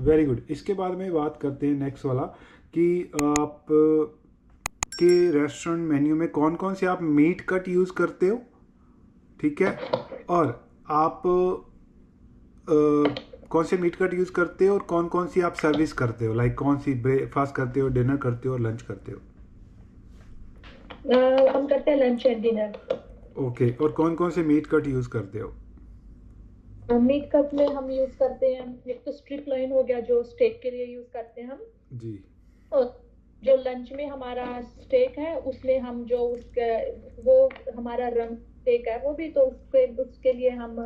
Very good. इसके बाद में बात करते हैं नेक्स्ट वाला कि आप के रेस्टोरेंट मेन्यू में कौन कौन से आप मीट कट यूज़ करते हो, ठीक है, और आप कौन से मीट कट यूज़ करते हो और कौन कौन सी आप सर्विस करते हो, लाइक कौन सी ब्रेकफास्ट करते हो, डिनर करते हो और लंच करते हो। हम करते हैं लंच एंड डिनर। ओके, और कौन कौन से मीट कट यूज़ करते हो। मीट कट में हम यूज करते हैं, एक तो स्ट्रिप लाइन हो गया जो स्टेक के लिए यूज करते हैं हम। जी। और जो लंच में हमारा स्टेक है उसमें हम जो उसके वो हमारा रम स्टेक है वो भी, तो उसके उसके लिए हम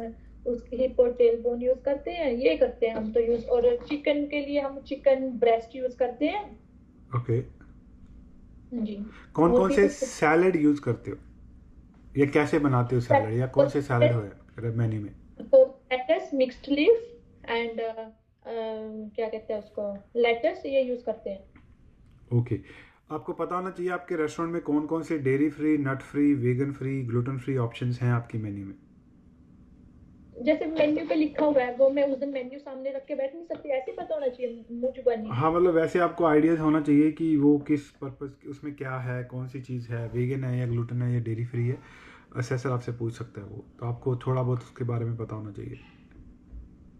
उसकी हिप और टेल बोन यूज करते हैं, ये करते हैं हम तो यूज। और चिकन के लिए हम चिकन ब्रेस्ट यूज करते हैं। ओके। जी। कौन और कौन भी से कुछ सैलड यूज़ करते हो, या कैसे बनाते हो सैलड, या कौन से सैलड हो मेन्यू में। तो लेटस, मिक्स्ड लीफ एंड क्या कहते हैं उसको, लेटस, ये यूज करते हैं। ओके। आपको पता होना चाहिए आपके रेस्टोरेंट में कौन कौन से dairy free, nut free, vegan free, gluten free options हैं आपकी मेन्यू में। जैसे मेन्यू पे लिखा हुआ है वो मैं उस दिन मेन्यू सामने रख के बैठ नहीं सकती, ऐसे ही पता होना चाहिए मुझ बनी। हाँ, मतलब वैसे आपको आइडियाज़ होना चाहिए कि वो किस पर्पस, उसमें क्या है, कौन सी चीज़ है, वेगन है या ग्लूटेन है या डेयरी फ्री है। असेसर आपसे पूछ सकता है वो, तो आपको थोड़ा बहुत उसके बारे में पता होना चाहिए।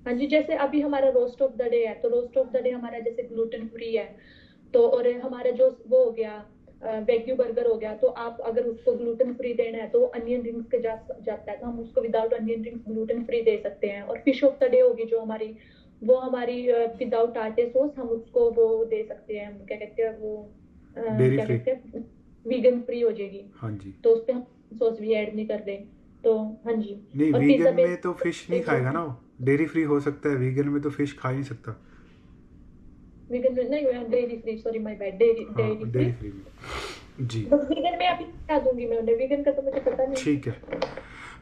हाँ जी, जैसे अभी हमारा रोस्ट ऑफ द डे है, तो रोस्ट ऑफ द डे हमारा जैसे ग्लूटेन फ्री है। तो और हमारा जो वो हो गया वेग्यू बर्गर हो गया, तो आप अगर उसको ग्लूटेन फ्री देना है तो अनियन रिंग्स के जाता है, तो हम उसको without onion rings gluten free दे सकते हैं। और फिश ऑफ द डे होगी जो हमारी, वो हमारी विदाउट टाटे सॉस, हम उसको वो दे सकते हैं, क्या कहते हैं वो, डेयरी क्या फ्री। कहते हैं, वीगन फ्री हो जाएगी। हाँ जी। तो उस पे हम सॉस भी ऐड नहीं कर रहे। तो हाँ जी। नहीं, और वीगन पिज्जा में तो फिश नहीं खाएगा ना वो। डेयरी फ्री हो सकता है, वीगन में तो फिश खा ही नहीं सकता। वीगन नहीं, dairy free, sorry my bad, dairy हाँ, डेयरी फ्री। डेयरी फ्री में। जी। बस वीगन में अभी बता दूंगी मैं उन्हें, वीगन का तो मुझे पता नहीं। ठीक है।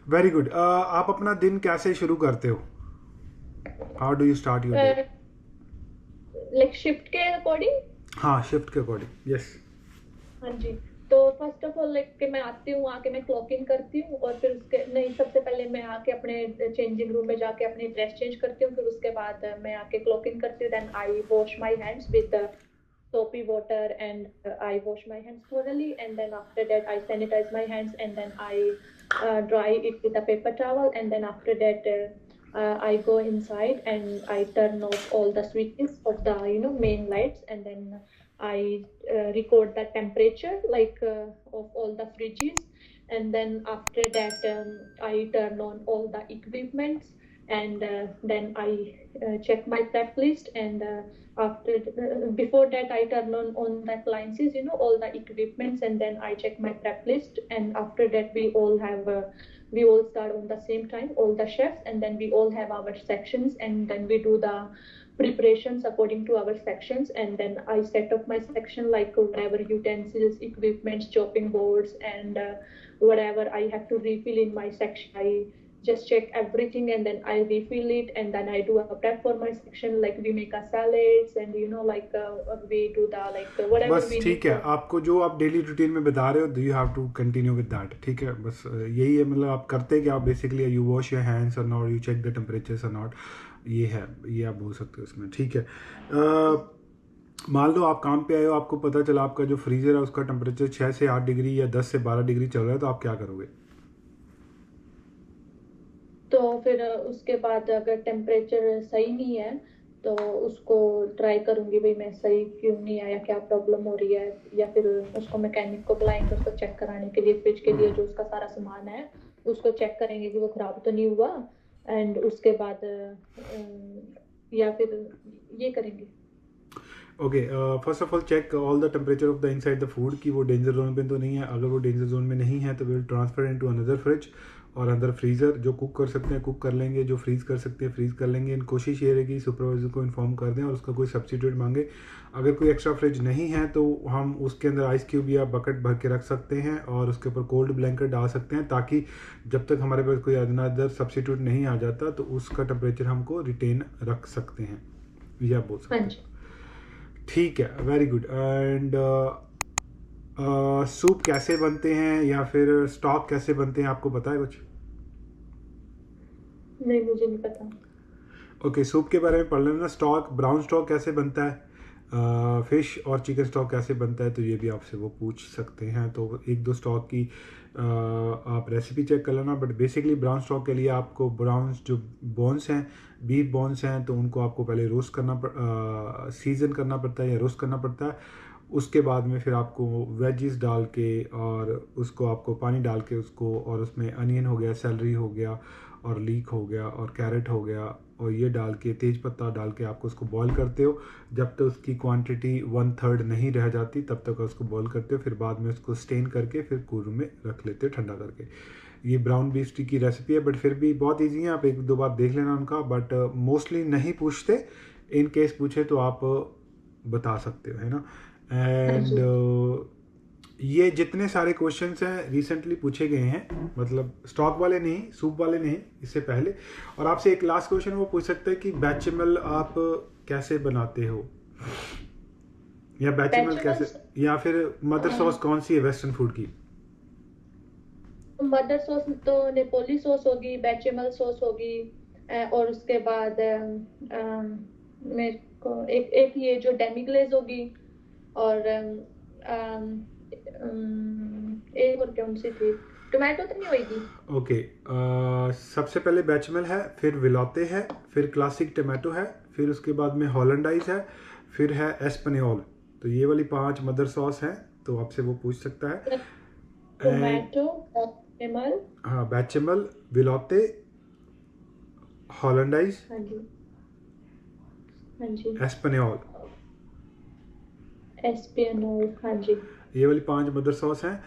Very good. आप अपना दिन कैसे शुरू करते हो, how do you start your day. Like shift के अकॉर्डिंग। हाँ, शिफ्ट के अकॉर्डिंग, यस। हाँ जी। तो फर्स्ट ऑफ ऑल लाइक कि मैं आती हूँ, आके मैं क्लॉक इन करती हूँ, और फिर उसके नहीं, सबसे पहले मैं आके अपने चेंजिंग रूम में जाके अपनी ड्रेस चेंज करती हूँ, फिर उसके बाद मैं आके क्लॉक इन करती हूँ, then I wash my hands with soapy water, and I wash my hands thoroughly, and then after that I sanitize my hands, and then I dry it with a paper towel, and then after that I go inside and I turn off all the switches of the main lights, and then I record the temperature like of all the fridges, and then after that I turn on all the equipments, and then I check my prep list, and after before that I turn on the appliances, all the equipments, and then I check my prep list, and after that we all start on the same time, all the chefs, and then we all have our sections, and then we do the preparations according to our sections, and then I set up my section like whatever utensils, equipments, chopping boards, and whatever I have to refill in my section, I just check everything, and then I refill it, and then I do a prep for my section, like we make a salads, and like we do the like whatever बस we need ठीक है, for. आपको जो आप daily routine में बता रहे हो, do you have to continue with that, ठीक है, बस यही है, मतलब आप करते हैं कि आप basically you wash your hands और not, you check the temperature और नॉट, ये है, ये आप बोल सकते हो इसमें, ठीक है। मान लो आप काम पे आए हो, आपको पता चला आपका जो फ्रीज़र है उसका टेम्परेचर 6 से 8 डिग्री या 10 से 12 डिग्री चल रहा है, तो आप क्या करोगे। तो फिर उसके बाद अगर टेम्परेचर सही नहीं है तो उसको ट्राई करूंगी, भाई मैं सही क्यों नहीं आया, क्या प्रॉब्लम हो रही है, या फिर उसको मैकेनिक को बुलाएंगे उसको चेक कराने के लिए, फ्रिज के लिए जो उसका सारा सामान है उसको चेक करेंगे कि वो खराब तो नहीं हुआ, एंड उसके बाद या फिर ये करेंगे। Okay, first of all check all the temperature of the inside the food कि वो डेंजर जोन पे तो नहीं है। अगर वो डेंजर जोन में नहीं है तो will transfer into another fridge और अंदर फ्रीज़र। जो कुक कर सकते हैं कुक कर लेंगे, जो फ्रीज़ कर सकते हैं फ्रीज़ कर लेंगे। इन कोशिश ये रहेगी सुपरवाइजर को इन्फॉर्म कर दें और उसका कोई सब्सिट्यूट मांगे। अगर कोई एक्स्ट्रा फ्रिज नहीं है तो हम उसके अंदर आइस क्यूब या बकेट भर के रख सकते हैं और उसके ऊपर कोल्ड ब्लैंकेट डाल सकते हैं, ताकि जब तक हमारे पास कोई अदर सब्सिट्यूट नहीं आ जाता तो उसका टेम्परेचर हमको रिटेन रख सकते हैं, या बोल हाँ सकते हैं। जी। ठीक है, वेरी गुड। एंड सूप कैसे बनते हैं या फिर स्टॉक कैसे बनते हैं, आपको पता है कुछ। नहीं, मुझे नहीं पता। ओके, सूप के बारे में पढ़ लेना। स्टॉक, ब्राउन स्टॉक कैसे बनता है, फिश और चिकन स्टॉक कैसे बनता है, तो ये भी आपसे वो पूछ सकते हैं। तो एक दो स्टॉक की आप रेसिपी चेक कर लेना। बट बेसिकली ब्राउन स्टॉक के लिए आपको ब्राउन जो बोन्स हैं, बीफ बोन्स हैं, तो उनको आपको पहले रोस्ट करना सीजन करना पड़ता है या रोस्ट करना पड़ता है। उसके बाद में फिर आपको वेजिस डाल के और उसको आपको पानी डाल के उसको, और उसमें अनियन हो गया, सेलरी हो गया और लीक हो गया और कैरेट हो गया, और ये डाल के तेज पत्ता डाल के आपको उसको बॉईल करते हो जब तक उसकी क्वांटिटी 1/3 नहीं रह जाती, तब तक उसको बॉईल करते हो। फिर बाद में उसको स्टेन करके फिर कूलर में रख लेते हो ठंडा करके। ये ब्राउन बीफ स्टिक की रेसिपी है, बट फिर भी बहुत ईजी है, आप एक दो बार देख लेना उनका। बट मोस्टली नहीं पूछते, इन केस पूछे तो आप बता सकते हो, है ना। हाँ एंड जी। ये जितने सारे क्वेश्चंस हैं रिसेंटली पूछे गए हैं, मतलब स्टॉक वाले नहीं, सूप वाले नहीं, इससे पहले। और आपसे एक लास्ट क्वेश्चन वो पूछ सकते हैं कि बैचेमल आप कैसे बनाते हो, या बैचेमल कैसे, बेचेमल्स, या फिर मदर सॉस कौन सी है वेस्टर्न फूड की। मदर सॉस तो नेपोली सॉस होगी, बेचेमल सॉस होगी, और उसके बाद मेरे को एक एक ये जो डेमी ग्लेज होगी, और एक और कौन सी थी, टोमेटो तो नहीं होगी। ओके, सबसे पहले बैचेमल है, फिर विलाते है, फिर क्लासिक टमाटो है, फिर उसके बाद में हॉलैंडाइज है, फिर है एस्पनियोल। तो ये वाली 5 मदर सॉस हैं, तो आपसे वो पूछ सकता है। And tomato, bechamel. हाँ, बैचेमल, विलाते, हॉलैंडाइज, हाँ जी। हाँ जी। एस्पनियोल, एस्पियनोल। हाँ जी। ये वाली 5 मदर सॉस हैं।